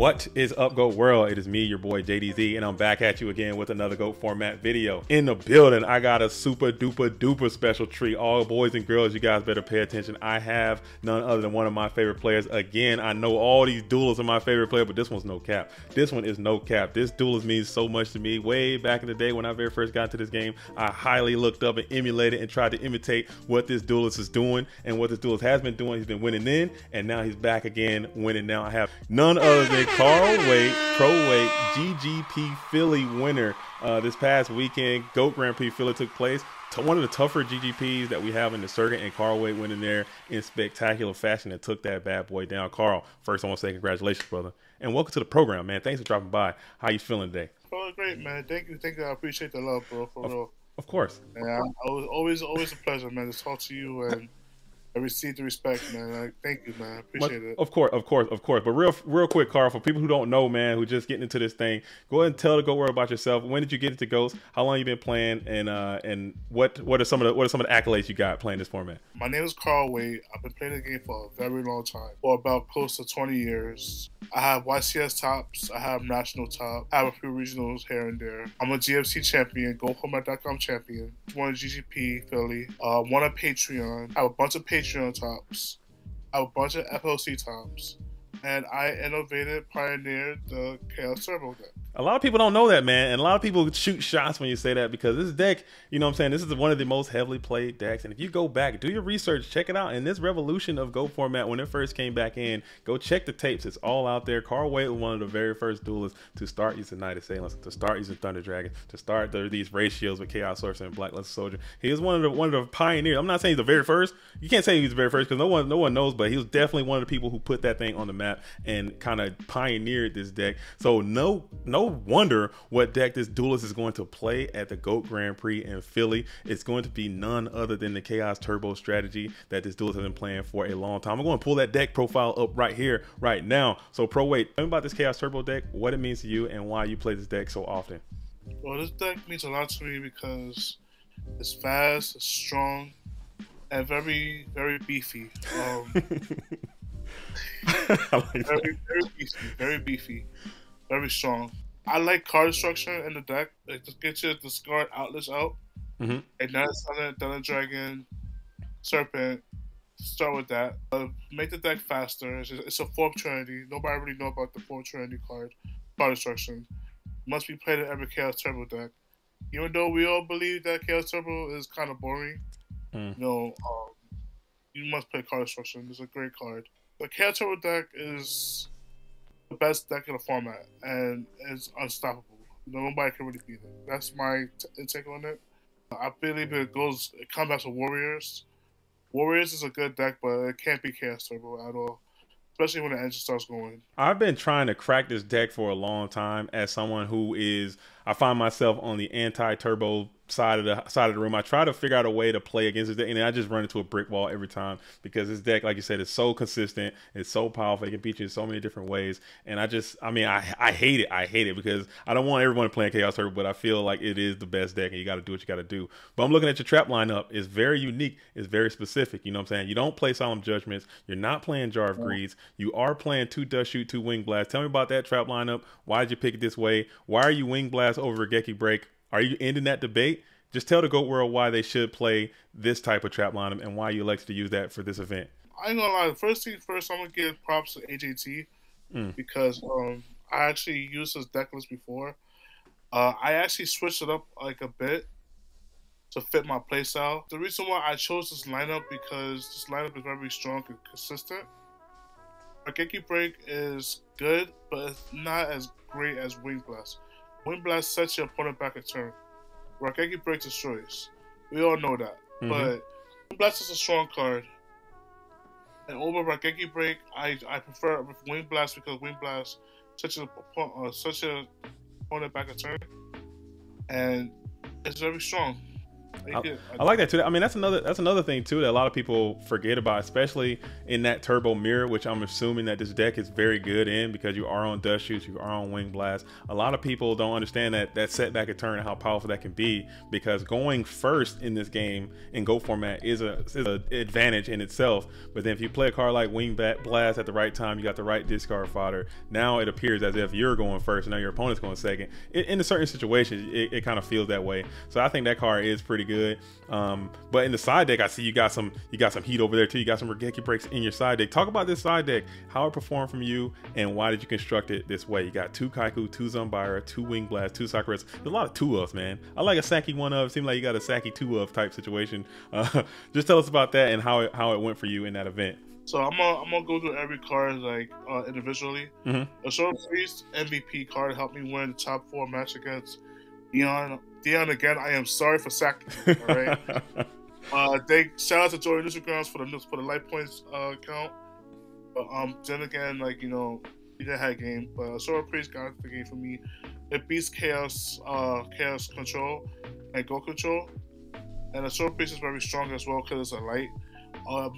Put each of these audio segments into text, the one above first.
What is up, GOAT World? It is me, your boy JDZ, and I'm back at you again with another GOAT format video. In the building, I got a super duper special treat. All boys and girls, you guys better pay attention. I have none other than one of my favorite players. Again, I know all these duelists are my favorite player, but this one's no cap. This one is no cap. This duelist means so much to me. Way back in the day when I very first got into this game, I highly looked up and emulated and tried to imitate what this duelist is doing and what this duelist has been doing. He's been winning then, and now he's back again winning now. I have none other than Carl Wade, Pro Weight GGP Philly winner. This past weekend, GOAT Grand Prix Philly took place. One of the tougher GGPs that we have in the circuit, and Carl Wade went in there in spectacular fashion and took that bad boy down. Carl, first I want to say congratulations, brother, and welcome to the program, man. Thanks for dropping by. How you feeling today? Oh, great, man. Thank you. I appreciate the love, bro. For real. Of course. Yeah, always a pleasure, man, to talk to you, and I receive the respect, man. Thank you, man. I appreciate it. Of course. But real quick, Carl, for people who don't know, man, who just getting into this thing, go ahead and tell the GOAT World about yourself. When did you get into GOATs? How long you been playing? And what are some of the accolades you got playing this format? My name is Carl Wade. I've been playing the game for a very long time, for about close to 20 years. I have YCS tops. I have national top. I have a few regionals here and there. I'm a GFC champion, GoFormat.com champion. Won a GGP Philly. Won a Patreon. I have a bunch of Patreon tops. I have a bunch of FLC tops. And I innovated, pioneered the Chaos Turbo deck. A lot of people don't know that, man, and a lot of people shoot shots when you say that, because this deck, you know what I'm saying, this is one of the most heavily played decks, and if you go back, do your research, check it out. In this revolution of GOAT format, when it first came back in, go check the tapes. It's all out there. Carl Wade was one of the very first duelists to start using Knight Assailants, to start using Thunder Dragon, to start these ratios with Chaos Sorcerer and Black Luster Soldier. He was one of the pioneers. I'm not saying he's the very first. You can't say he's the very first, because no one knows, but he was definitely one of the people who put that thing on the map and kind of pioneered this deck. So no wonder what deck this duelist is going to play at the GOAT Grand Prix in Philly. It's going to be none other than the Chaos Turbo strategy that this duelist has been playing for a long time. I'm going to pull that deck profile up right here, right now. So Pro Wade, tell me about this Chaos Turbo deck, what it means to you, and why you play this deck so often. Well, this deck means a lot to me because it's fast, it's strong, and very beefy. Very beefy, very strong. I like card structure in the deck. It just gets you discard outlets out. Ignite Summon, Thunder Dragon, Serpent. Start with that. Make the deck faster. It's a 4th Trinity. Nobody really know about the 4th Trinity card instruction. Must be played in every Chaos Turbo deck. Even though we all believe that Chaos Turbo is kind of boring, you know, you must play card instruction. It's a great card. The Chaos Turbo deck is the best deck in the format, and it's unstoppable. Nobody can really beat it. That's my take on it. I believe it combats with Warriors. Warriors is a good deck, but it can't be Chaos Turbo at all, especially when the engine starts going. I've been trying to crack this deck for a long time as someone who is, I find myself on the anti-turbo side of the room. I try to figure out a way to play against this deck, and I just run into a brick wall every time, because this deck, like you said, is so consistent, it's so powerful, it can beat you in so many different ways. And I hate it because I don't want everyone playing Chaos Turbo, but I feel like it is the best deck, and you got to do what you got to do. But I'm looking at your trap lineup. It's very unique, it's very specific. You know what I'm saying? You don't play Solemn Judgments, you're not playing Jar of Greeds, you are playing 2 Dust Shoot, 2 Wing Blast. Tell me about that trap lineup. Why did you pick it this way? Why are you Wing Blast over Raigeki Break? Are you ending that debate? Just tell the GOAT World why they should play this type of trap lineup and why you elected to use that for this event. I ain't gonna lie. First thing first, I'm gonna give props to AJT because I actually used his deck list before. I actually switched it up like a bit to fit my playstyle. The reason why I chose this lineup because this lineup is very strong and consistent. Raigeki Break is good, but it's not as great as Wing Blast. Wing Blast sets your opponent back a turn. Raigeki Break destroys. We all know that. But Wing Blast is a strong card. And over Raigeki Break, I prefer with Wing Blast because Wing Blast sets your opponent back a turn. And it's very strong. I like that too. I mean, that's another thing too that a lot of people forget about, especially in that turbo mirror, which I'm assuming that this deck is very good in because you are on Dust Shoots, you are on Wing Blast. A lot of people don't understand that setback a turn and how powerful that can be, because going first in this game in GOAT format is a advantage in itself. But then if you play a card like Wing Blast at the right time, you got the right discard fodder. Now it appears as if you're going first and now your opponent's going second. In a certain situations, it kind of feels that way. So I think that card is pretty good. But in the side deck, I see you got some heat over there too. You got some Raigeki breaks in your side deck. Talk about this side deck, how it performed from you, and why did you construct it this way? You got 2 Kaiku, 2 Zanbara, 2 Wing Blast, 2 Sakuras. There's a lot of 2-ofs, man. I like a Saki 1-of. Seems like you got a Saki 2-of type situation. Just tell us about that and how it went for you in that event. So I'm gonna go through every card like individually. Asura Priest MVP card helped me win the top 4 match against Dion again. I am sorry for sacking him, all right. Shout out to Jordan Instagrams for the light points count. But then again, like, you know, he didn't have a game, but Asura Priest got the game for me. It beats Chaos Control and Go Control, and Asura Priest is very strong as well because it's a light.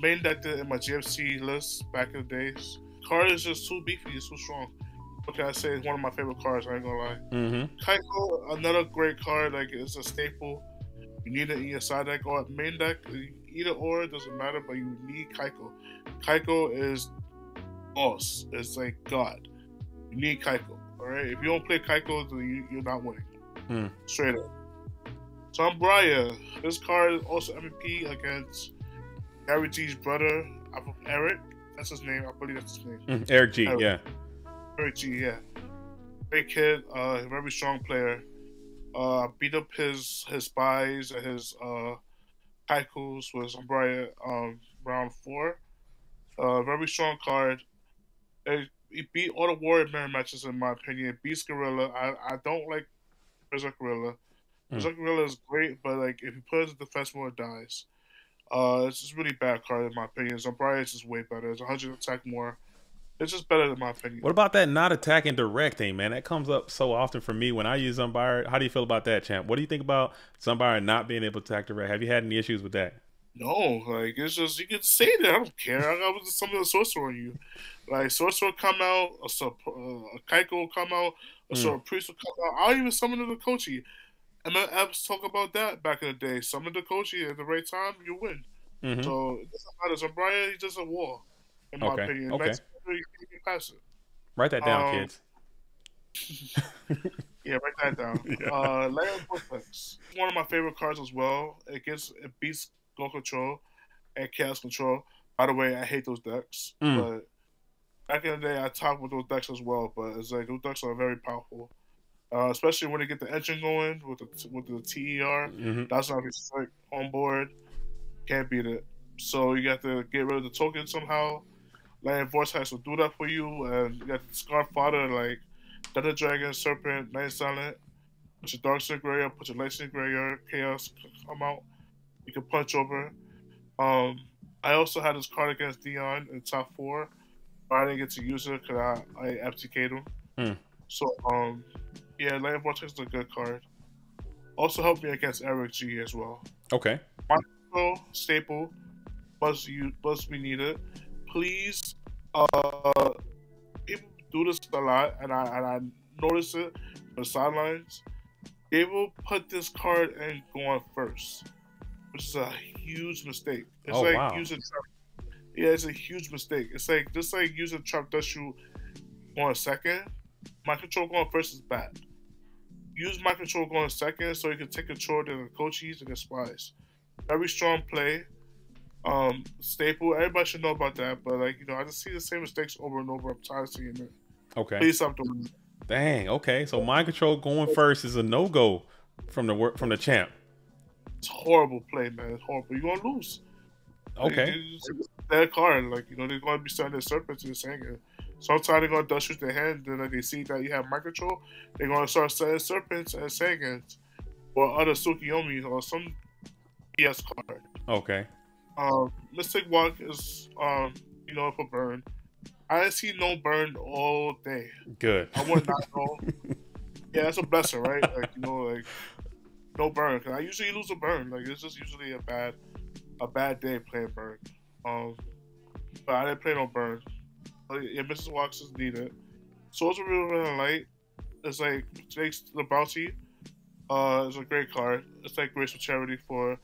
Main decked it in my GFC list back in the days. Card is just too beefy, it's too strong. What can I say? It's one of my favorite cards, I ain't gonna lie. Kaiko, another great card, like it's a staple. You need it in your side deck or main deck. Either or, it doesn't matter, but you need Kaiko. Kaiko is boss. It's like God. You need Kaiko, alright? If you don't play Kaiko, then you're not winning. Straight up. Zanbara. This card is also MVP against Gary G's brother, Eric. That's his name. I believe that's his name. Eric G, yeah. Eric G, yeah. Great kid, very strong player. Beat up his spies and his Kaikus with Zanbara round 4. Very strong card. He beat all the Warrior Mirror matches in my opinion. It beats Gorilla. I don't like Berserk Gorilla. Berserk Gorilla is great, but like if you put it in defense mode, it dies. It's just really bad card in my opinion. Zanbara is just way better. It's 100 attack more. It's just better in my opinion. What about that not attacking directing, man? That comes up so often for me when I use Zanbara. How do you feel about that, champ? What do you think about Zanbara not being able to attack direct? Have you had any issues with that? No, like it's just you can say that. I don't care. I got some of the sorcerer on you. Like sorcerer come out, a Kaiko will come out, a Asura Priest will come out. I'll even summon the Kochi. And then apps talk about that back in the day. Summon the Kochi at the right time, you win. So it doesn't matter. Zanbara, he's just a wall, in my opinion. Okay. You can pass it. Write that down, kids. Yeah, write that down. Layer Vortex. One of my favorite cards as well. It beats Go Control and Chaos Control. By the way, I hate those decks. But back in the day, I talked with those decks as well. But it's like those decks are very powerful. Especially when they get the engine going with the TER. That's not sick on board. Can't beat it. So you got to get rid of the token somehow. Land Vortex will do that for you, and you got the Scarf Fodder like Thunder Dragon, Serpent, Night Silent. Put your Dark Sin Graveyard, put your Light Sin Graveyard, Chaos come out. You can punch over. I also had this card against Dion in top 4, but I didn't get to use it because I FTK'd him. So yeah, Land Vortex is a good card. Also helped me against Eric G as well. Okay. Staple, must be needed. Please, people do this a lot, and I notice it on the sidelines. They will put this card in going first, which is a huge mistake. It's using trap. Yeah, it's a huge mistake. It's like just like using Trap Dust Shoot going second. My control going first is bad. Use my control going second so you can take control of the Kochis and the spies. Very strong play. Staple. Everybody should know about that, but like I just see the same mistakes over and over. I'm tired of seeing it. Okay. Please stop doing it. Dang. Okay. So mind control going first is a no-go from the champ. It's horrible play, man. It's horrible. You're gonna lose. Okay. It's their card. Like they're gonna be starting their serpents and saying. Sometimes they're gonna dust shoot their hand, and then they see that you have mind control. They're gonna start setting serpents and Saiyans or other Tsukiyomi or some BS card. Okay. Mystic Walk is for burn. I didn't see no burn all day. Good. I would not know. Yeah, that's a blessing, right? no burn. Cause I usually lose a burn. Like it's just usually a bad day playing burn. But I didn't play no burn. But yeah, Mrs. Walks is needed. Swords of River Light is like takes the bounty. It's a great card. It's like Graceful Charity for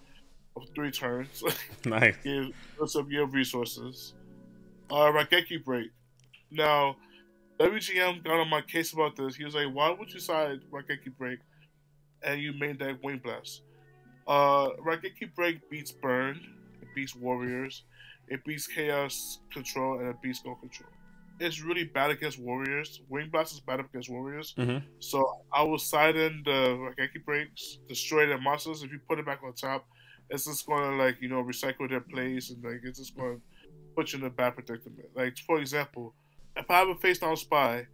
3 turns. Nice. Give some resources. Raigeki Break. Now, WGM got on my case about this. He was like, "Why would you side Raigeki Break and you main deck Wing Blast?" Raigeki Break beats Burn, it beats Warriors, it beats Chaos Control, and it beats Go Control. It's really bad against Warriors. Wing Blast is bad against Warriors. Mm-hmm. So I will side in the Raigeki Breaks, destroy their monsters. If you put it back on top, it's just going to, like, you know, recycle their plays, and like it's just going to put you in a bad predicament. Like, for example, if I have a face down spy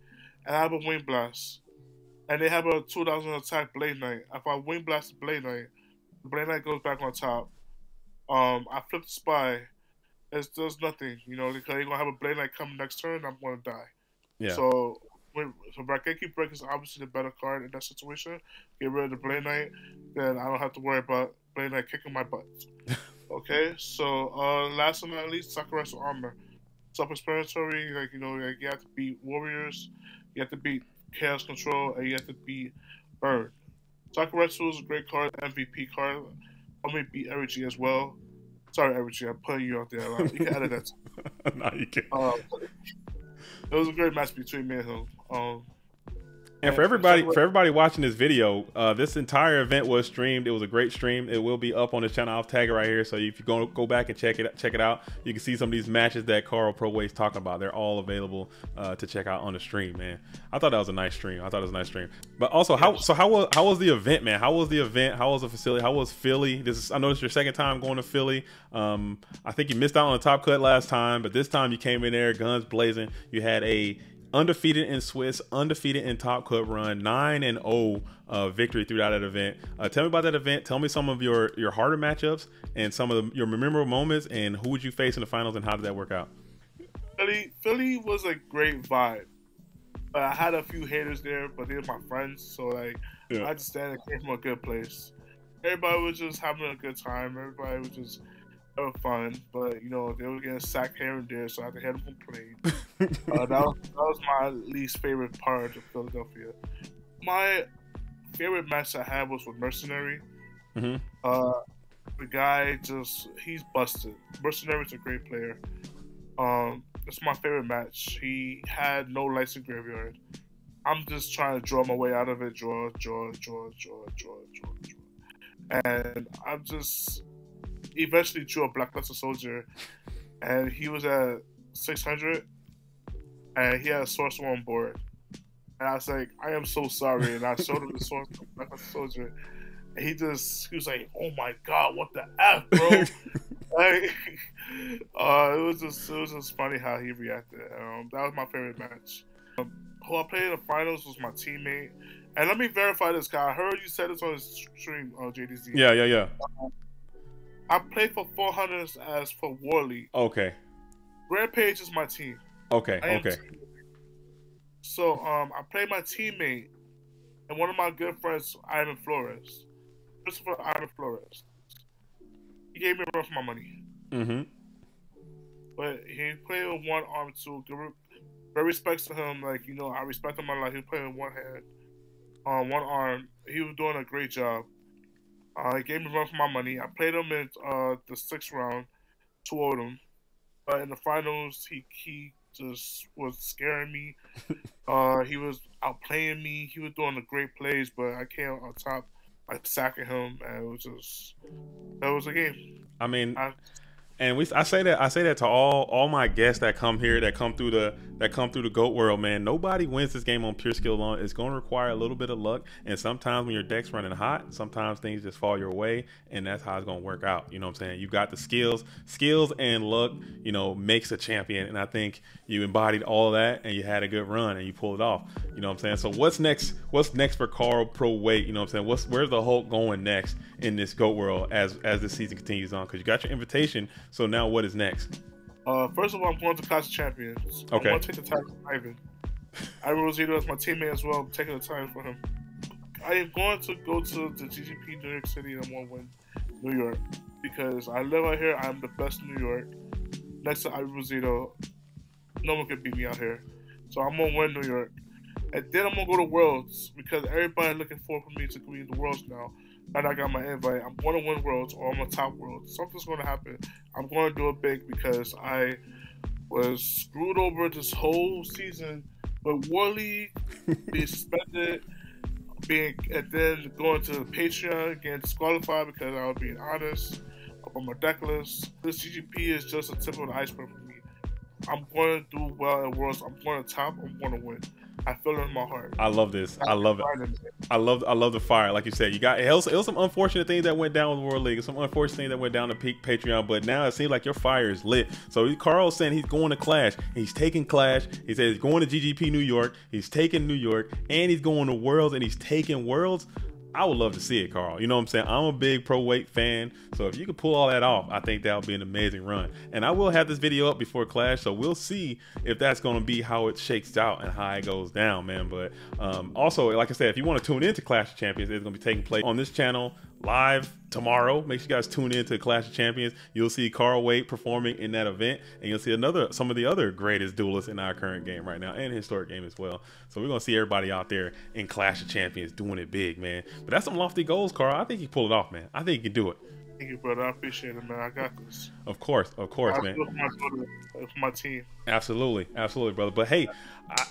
and I have a Wing Blast and they have a 2,000 attack Blade Knight, if I Wing Blast the Blade Knight, the Blade Knight goes back on top. I flip the spy. It does nothing, you know, because you're gonna have a Blade Knight come next turn. I'm gonna die. Yeah. So Raigeki Break is obviously the better card in that situation. Get rid of the Blade Knight, then I don't have to worry about Blade Knight kicking my butt. Okay, so last but not least, Sakuretsu Armor. Self-explanatory, like, you know, like you have to beat Warriors, you have to beat Chaos Control, and you have to beat Burn. Sakuretsu is a great card, MVP card. I'm gonna beat Eric as well. Sorry, Eric, I'm putting you out there a lot. You can edit that. No, you can't. It was a great match between me and him. And for everybody watching this video, this entire event was streamed. It was a great stream. It will be up on this channel. I'll tag it right here. So if you go back and check it out, you can see some of these matches that Carl Pro is talking about. They're all available to check out on the stream, man. I thought that was a nice stream. But also, how was the event, man? How was the event? How was the facility? How was Philly? I know it's your second time going to Philly. I think you missed out on the top cut last time, but this time you came in there guns blazing. You had a undefeated in Swiss, undefeated in Top Cut run, 9-0 victory throughout that event. Tell me about that event. Tell me some of your harder matchups and some of your memorable moments, and who would you face in the finals, and how did that work out? Philly was a great vibe. I had a few haters there, but they were my friends, so like I understand it came from a good place. Everybody was just having a good time. Everybody was just having fun, but you know they were getting sacked here and there, so I had to hear them complain. That was my least favorite part of Philadelphia. My favorite match I had was with Mercenary. Mm-hmm. The guy he's busted. Mercenary's a great player. It's my favorite match. He had no lights in graveyard. I'm just trying to draw my way out of it. Draw. And I'm just eventually drew a Blackluster Soldier, and he was at 600, and he had a Sorcerer on board. And I was like, I am so sorry. And I showed him the Sorcerer Blackluster Soldier, and he was like, oh my god, what the F, bro? Like, it was just funny how he reacted. That was my favorite match. Who I played in the finals was my teammate. And let me verify this, guy. I heard you said this on the stream, JDZ. Yeah. I played for 400 as for Warley. Okay. Rampage is my team. Okay. So I played my teammate and one of my good friends, Ivan Flores. Christopher Ivan Flores. He gave me a run for my money. Mm-hmm. But he played with one arm too. Very respects to him. Like, you know, I respect him a lot. He was playing with one hand, one arm. He was doing a great job. He gave me a run for my money. I played him in the 6th round, 2-0'd him. But in the finals, he just was scaring me. He was outplaying me. He was doing the great plays, but I came on top, like sacking him, and that was a game. I mean, I say that to all my guests that come here, that come through the GOAT world, man. Nobody wins this game on pure skill alone. It's going to require a little bit of luck, and sometimes when your deck's running hot, sometimes things just fall your way, and that's how it's going to work out. You know what I'm saying? You got the skills and luck, you know, makes a champion, and I think you embodied all of that, and you had a good run, and you pulled it off. You know what I'm saying? So what's next? What's next for Carl Pro Wait? You know what I'm saying? Where's the Hulk going next in this GOAT world as this season continues on? Because you got your invitation. So now what is next? First of all, I'm going to Clash of Champions. Okay. I'm going to take the title from Ivan. Ivan Rosito is my teammate as well. I'm taking the title for him. I am going to go to the GGP New York City, and I'm going to win New York because I live out here. I'm the best in New York. Next to Ivy Rosito, no one can beat me out here. So I'm going to win New York. And then I'm going to go to Worlds because everybody's looking forward for me to go to the Worlds now. And I got my invite. I'm going to win Worlds or I'm going to top Worlds. Something's going to happen. I'm going to do it big because I was screwed over this whole season with War League, being suspended, and then going to Patreon, getting disqualified because I was being honest on my deck list. This GGP is just a tip of the iceberg for me. I'm going to do well at Worlds. I'm going to top. I'm going to win. I feel it in my heart. I love this. I love it. I love the fire. Like you said, it was some unfortunate things that went down with World League, some unfortunate things that went down to Patreon, but now it seems like your fire is lit. So Carl's saying he's going to Clash. He's taking Clash. He says he's going to GGP New York. He's taking New York, and he's going to Worlds, and he's taking Worlds. I would love to see it, Carl. You know what I'm saying? I'm a big pro weight fan, so if you could pull all that off, I think that would be an amazing run. And I will have this video up before Clash, so we'll see if that's going to be how it shakes out and how it goes down, man. But also, like I said, if you want to tune into Clash of Champions, it's going to be taking place on this channel live tomorrow. Make sure you guys tune in to Clash of Champions. You'll see Carl Waite performing in that event, and you'll see some of the other greatest duelists in our current game right now, and historic game as well. So we're gonna see everybody out there in Clash of Champions doing it big, man. But that's some lofty goals, Carl. I think you pull it off, man. I think you can do it. Thank you, brother. I appreciate it, man. I got this. Of course, man. For my team. Absolutely, brother. But hey,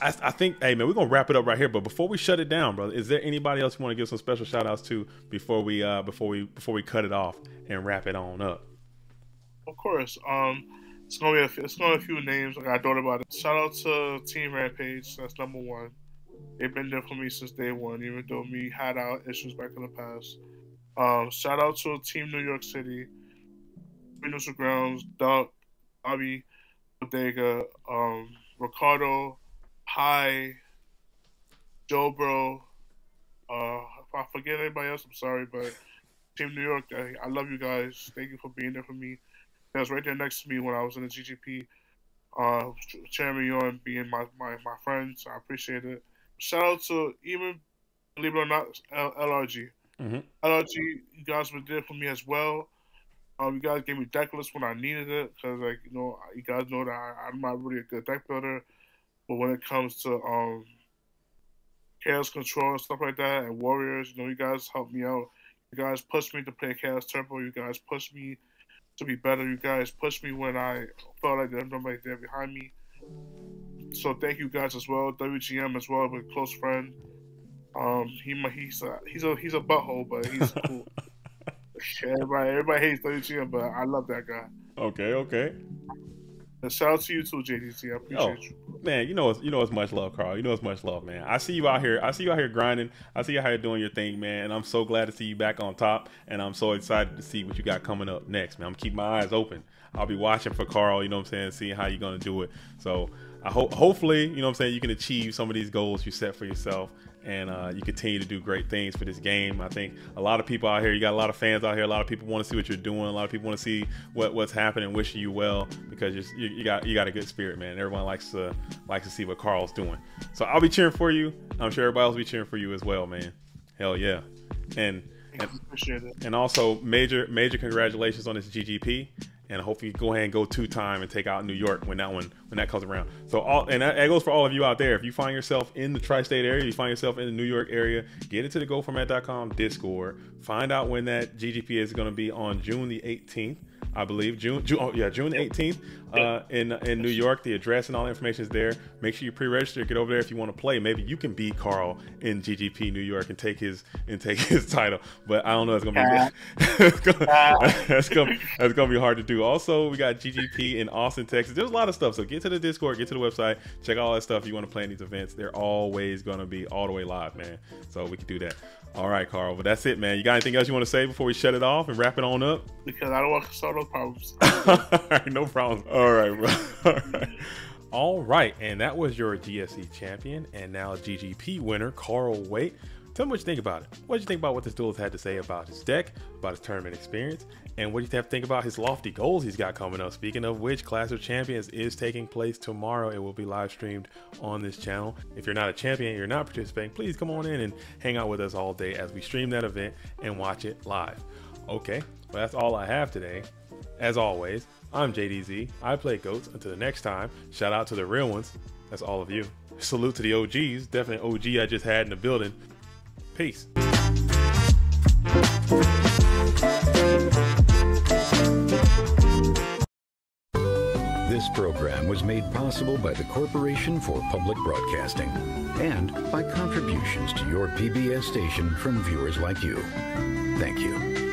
I think, hey, man, we're gonna wrap it up right here. But before we shut it down, brother, is there anybody else you want to give some special shout outs to before we cut it off and wrap it on up? Of course. It's gonna be a few names. I thought about it. Shout out to Team Rampage. That's number one. They've been there for me since day one, even though we had our issues back in the past. Shout out to Team New York City, Neutral Grounds, Duck, Bobby, Bodega, Ricardo, Hi, Joe Bro. If I forget anybody else, I'm sorry, but Team New York, I love you guys. Thank you for being there for me. That was right there next to me when I was in the GGP. Cheering me on, being my friends. I appreciate it. Shout out to even, believe it or not, LRG. Mm-hmm. LRG, you guys were there for me as well. You guys gave me deck lists when I needed it because, like, you know, you guys know that I'm not really a good deck builder, but when it comes to Chaos Control and stuff like that, and Warriors, you know, you guys helped me out. You guys pushed me to play Chaos Turbo. You guys pushed me to be better. You guys pushed me when I felt like there's nobody there behind me. So thank you guys as well. WGM as well, a close friend. He's a butthole, but he's cool. Everybody hates WGM, but I love that guy. Okay. And shout out to you too, JDC. I appreciate you. Man, you know it's much love, Carl. You know it's much love, man. I see you out here grinding. I see you out here doing your thing, man. And I'm so glad to see you back on top. And I'm so excited to see what you got coming up next, man. I'm keeping my eyes open. I'll be watching for Carl, you know what I'm saying, seeing how you're gonna do it. So I hopefully, you know what I'm saying, you can achieve some of these goals you set for yourself, and you continue to do great things for this game. I think a lot of people out here, you got a lot of fans out here, a lot of people want to see what you're doing, a lot of people want to see what's happening, wishing you well, because you got a good spirit, man. Everyone likes to see what Carl's doing. So I'll be cheering for you. I'm sure everybody else will be cheering for you as well, man. Hell yeah. And appreciate it. And also major congratulations on this GGP. And hopefully go ahead and go 2-time and take out New York when that comes around. So that goes for all of you out there. If you find yourself in the tri-state area, you find yourself in the New York area, get into the GoFormat.com Discord. Find out when that GGP is going to be on June the 18th. I believe June 18th in New York. The address and all the information is there. Make sure you pre-register. Get over there if you want to play. Maybe you can beat Carl in GGP New York and take his title. But I don't know. It's gonna be that's gonna be hard to do. Also, we got GGP in Austin, Texas. There's a lot of stuff. So get to the Discord, get to the website, check out all that stuff. If you want to play in these events, they're always gonna be all the way live, man. So we can do that. All right, Carl. But that's it, man. You got anything else you want to say before we shut it off and wrap it on up? Because I don't want to start no problems. All right, no problem. All right, bro. All right. And that was your GSC champion and now GGP winner, Carl Waite, Tell me what you think about it. What did you think about what this duelist had to say about his deck, about his tournament experience, and what do you have to think about his lofty goals he's got coming up? Speaking of which, Clash of Champions is taking place tomorrow. It will be live streamed on this channel. If you're not a champion, you're not participating, please come on in and hang out with us all day as we stream that event and watch it live. Okay, well, that's all I have today. As always, I'm JDZ. I play GOATS. Until the next time, shout out to the real ones. That's all of you. Salute to the OGs. Definitely OG I just had in the building. Peace. This program was made possible by the Corporation for Public Broadcasting and by contributions to your PBS station from viewers like you. Thank you.